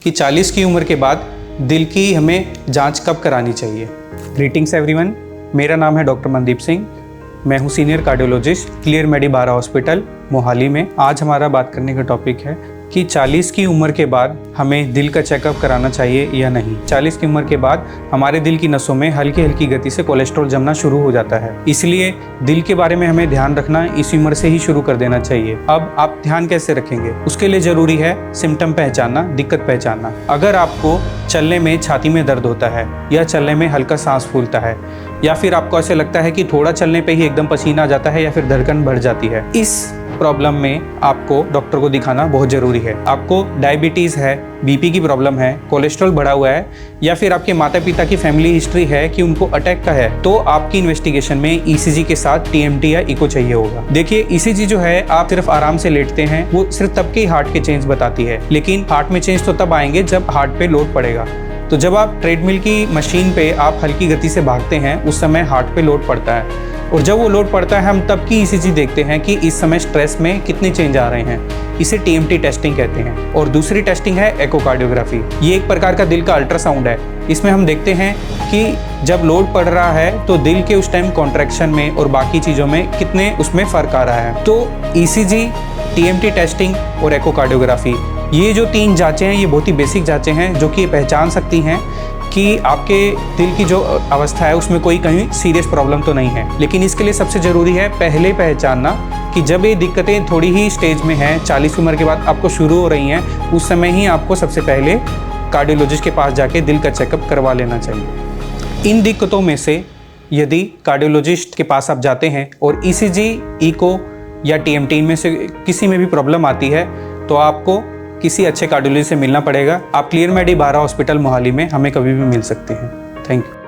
कि 40 की उम्र के बाद दिल की हमें जांच कब करानी चाहिए। ग्रीटिंग्स एवरीवन, मेरा नाम है डॉक्टर मनदीप सिंह। मैं हूँ सीनियर कार्डियोलॉजिस्ट क्लियर मेडी बारा हॉस्पिटल मोहाली में। आज हमारा बात करने का टॉपिक है कि 40 की उम्र के बाद हमें दिल का चेकअप कराना चाहिए या नहीं। 40 की उम्र के बाद हमारे दिल की नसों में हल्की हल्की गति से कोलेस्ट्रॉल जमना शुरू हो जाता है, इसलिए दिल के बारे में हमें ध्यान रखना इस उम्र से ही शुरू कर देना चाहिए। अब आप ध्यान कैसे रखेंगे, उसके लिए ज़रूरी है सिम्टम पहचानना, दिक्कत पहचानना। अगर आपको चलने में छाती में दर्द होता है या चलने में हल्का सांस फूलता है या फिर आपको ऐसे लगता है कि थोड़ा चलने पे ही एकदम पसीना आ जाता है या फिर धड़कन बढ़ जाती है, इस प्रॉब्लम में आपको डॉक्टर को दिखाना बहुत ज़रूरी है। आपको डायबिटीज़ है, बीपी की प्रॉब्लम है, कोलेस्ट्रॉल बढ़ा हुआ है या फिर आपके माता पिता की फैमिली हिस्ट्री है कि उनको अटैक का है, तो आपकी इन्वेस्टिगेशन में ईसीजी के साथ टीएमटी या इको चाहिए होगा। देखिए, ईसीजी जो है आप सिर्फ आराम से लेटते हैं, वो सिर्फ तब के हार्ट के चेंज बताती है, लेकिन हार्ट में चेंज तो तब आएंगे जब हार्ट पे लोड पड़ेगा। तो जब आप ट्रेडमिल की मशीन पे आप हल्की गति से भागते हैं, उस समय हार्ट पे लोड पड़ता है, और जब वो लोड पड़ता है हम तब की ईसीजी देखते हैं कि इस समय स्ट्रेस में कितने चेंज आ रहे हैं। इसे टीएमटी टेस्टिंग कहते हैं। और दूसरी टेस्टिंग है एकोकार्डियोग्राफी। ये एक प्रकार का दिल का अल्ट्रासाउंड है। इसमें हम देखते हैं कि जब लोड पड़ रहा है तो दिल के उस टाइम कॉन्ट्रैक्शन में और बाकी चीज़ों में कितने उसमें फ़र्क आ रहा है। तो ईसीजी, टीएमटी टेस्टिंग और एकोकार्डियोग्राफी, ये जो तीन जांचें हैं, ये बहुत ही बेसिक जांचें हैं जो कि पहचान सकती हैं कि आपके दिल की जो अवस्था है उसमें कोई कहीं सीरियस प्रॉब्लम तो नहीं है। लेकिन इसके लिए सबसे ज़रूरी है पहले पहचानना कि जब ये दिक्कतें थोड़ी ही स्टेज में हैं, 40 उम्र के बाद आपको शुरू हो रही हैं, उस समय ही आपको सबसे पहले कार्डियोलॉजिस्ट के पास जाके दिल का चेकअप करवा लेना चाहिए। इन दिक्कतों में से यदि कार्डियोलॉजिस्ट के पास आप जाते हैं और ईसीजी, इको या टीएमटी में से किसी में भी प्रॉब्लम आती है, तो आपको किसी अच्छे कार्डियोलॉजिस्ट से मिलना पड़ेगा। आप क्लियर मेडी बारा हॉस्पिटल मोहाली में हमें कभी भी मिल सकते हैं। Thank you.